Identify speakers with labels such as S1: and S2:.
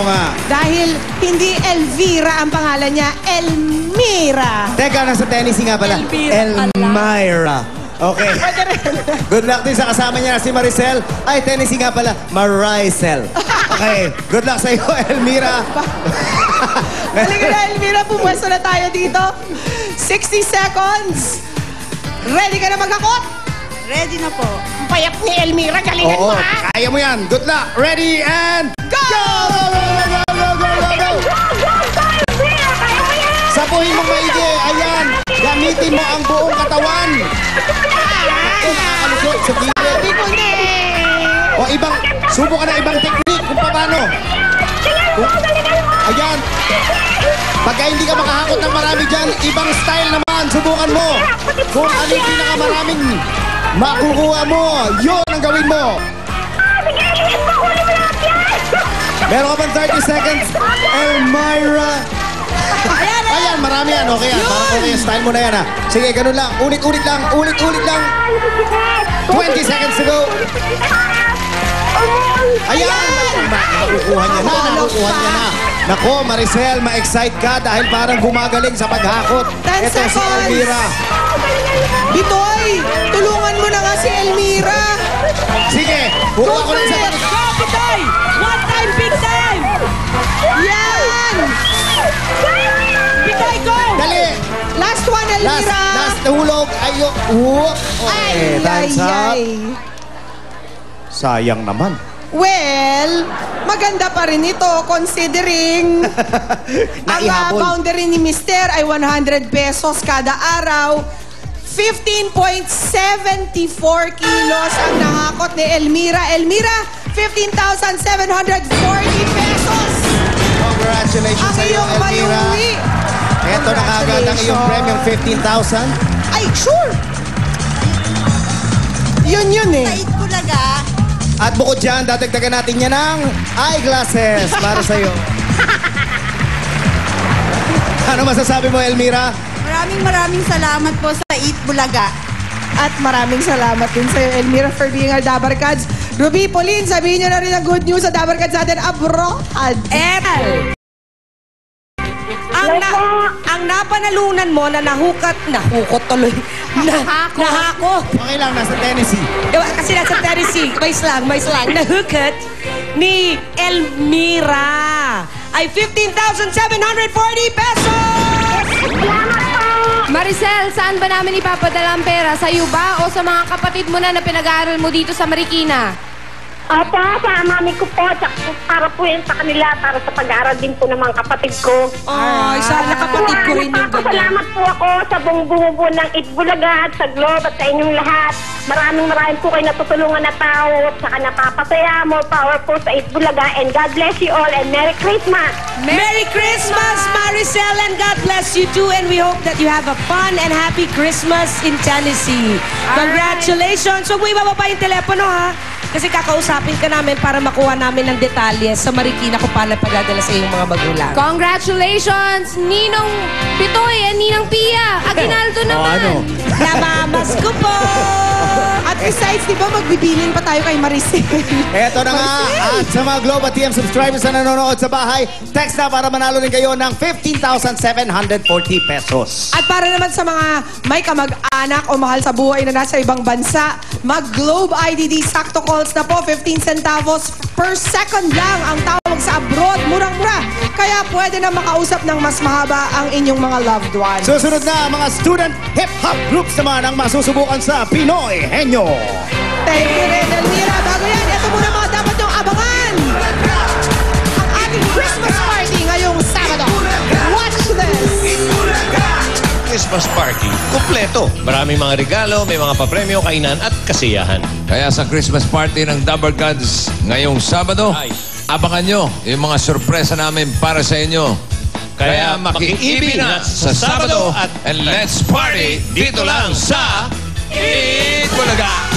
S1: nga.
S2: Dahil hindi Elvira ang pangalan niya, Elmira.
S1: Teka, nasa Tennessee nga pala. Elmira. Okay. Good luck din sa kasama niya si Maricel. Ay, Tennessee nga pala. Maricel. Okay. Good luck sa iyo, Elmira.
S2: Halika na, Elmira. Pumwesto na tayo dito. 60 seconds. Ready ka na maghakot?
S3: Ready na po.
S2: Payap ni Elmira. Galingan mo, ha?
S1: Kaya mo yan. Good luck. Ready and go! Sapuhin mong maigi. Ayan. Gamitin mo ang buong katawan. Nakakalusot sa gilid.
S2: Sabi ko na eh.
S1: O ibang, subo ka na ibang teknik kung paano. Ayan. Pagka hindi ka makahakot ng marami dyan, ibang style naman. Subukan mo. Kung ano yung pinakamaraming makukuha mo, yun ang gawin mo. Meron ka bang 30 seconds? Elmira. Ayan, marami yan. Okay yan. Parang okay yung style mo na yan ha. Sige, ganun lang. Ulit-ulit lang. Ulit-ulit lang. 20 seconds to go. Ayan! Nakukuha niya na. Nakukuha niya na. Nako, Maricel, ma-excite ka dahil parang gumagaling sa paghakot.
S2: 10
S1: Ito si
S2: seconds.
S1: Elmira.
S2: Bitoy, tulungan mo na nga si Elmira.
S1: Sige, kukuha ko lang sa
S2: Go, Bitoy! One time, big time! Yan! Bitoy, go!
S1: Dali!
S2: Last one, Elmira.
S1: Last hulog. Ayo. Okay, time's up. Sayang naman.
S2: Well, maganda pa rin ito considering ang boundary ni Mister ay 100 pesos kada araw. 15.74 kilos ang nahakot ni Elmira. Elmira, 15,740 pesos.
S1: Congratulations
S2: Ang
S1: sa iyo,
S2: iyong
S1: Elmira.
S2: mayuwi.
S1: Ito na kagad ang iyong premium 15,000.
S2: Ay, sure. Yun eh.
S3: Sa Itbulaga.
S1: At bukod dyan, dadagdagan natin yan ng eyeglasses para sa iyo. Ano masasabi mo, Elmira?
S3: Maraming salamat po sa Itbulaga.
S2: At maraming salamat din sa'yo, Elmira, for being our Dabarkads. Ruby, Pauline, sabihin nyo na rin ang good news sa Dabarkads natin abroad. Ang napanalunan mo na nahukot tuloy. Nahako.
S1: Okay lang, nasa Tennessee.
S2: Kasi nasa Tennessee, may slang. Nahukot ni Elmira ay 15,740 pesos!
S4: Maricel, saan ba namin ipapadala ang pera? Sa'yo ba o sa mga kapatid mo na pinag-aaral mo dito sa Marikina?
S5: Opo, sa mami ko po, para po yan sa kanila, para sa pag-aaral din po ng mga kapatid ko.
S2: Ay, sana kapatid ko rin yung ganyan.
S5: Salamat po ako sa buong bumubuo ng Itbulaga at sa Globe at sa inyong lahat. Maraming po kayo natutulungan na tao at saka napapasaya. More power po sa Itbulaga and God bless you all and Merry Christmas!
S2: Merry Christmas, Maricel, and God bless you too. And we hope that you have a fun and happy Christmas in Tennessee. Congratulations! Huwag mo ibababa yung telepono, ha? Kasi kakausapin ka namin para makuha namin ng detalye sa Marikina kung paano pagadala sa iyong mga magulang.
S4: Congratulations, Ninong Bitoy and Ninang Pia. Aguinaldo naman.
S2: Namamas ko po! At besides, di ba magbibilin pa tayo kay Maricel?
S1: Eto na nga. At sa mga Globe at TM subscribers na nanonood sa bahay, text na para manalo rin kayo ng 15,740 pesos.
S2: At para naman sa mga may kamag-anak o mahal sa buhay na nasa ibang bansa, mag-Globe IDD sakto calls na po. 15 centavos per second lang ang tawag sa abroad. Murang-mura. Kaya pwede na makausap ng mas mahaba ang inyong mga loved ones.
S1: Susunod na mga student hip-hop groups naman ang masusubukan sa Pinoy Henyo.
S2: Thank you rin, Elmira. Bago yan, ito muna mga dapat nyong abangan. Ang ating Christmas party ngayong Sabado. Watch this!
S6: Christmas party, kumpleto. Maraming mga regalo, may mga papremyo, kainan at kasiyahan.
S7: Kaya sa Christmas party ng Dabarkads ngayong Sabado, abangan nyo yung mga sorpresa namin para sa inyo. Kaya makiibig na sa Sabado and let's party dito lang sa Itbulaga.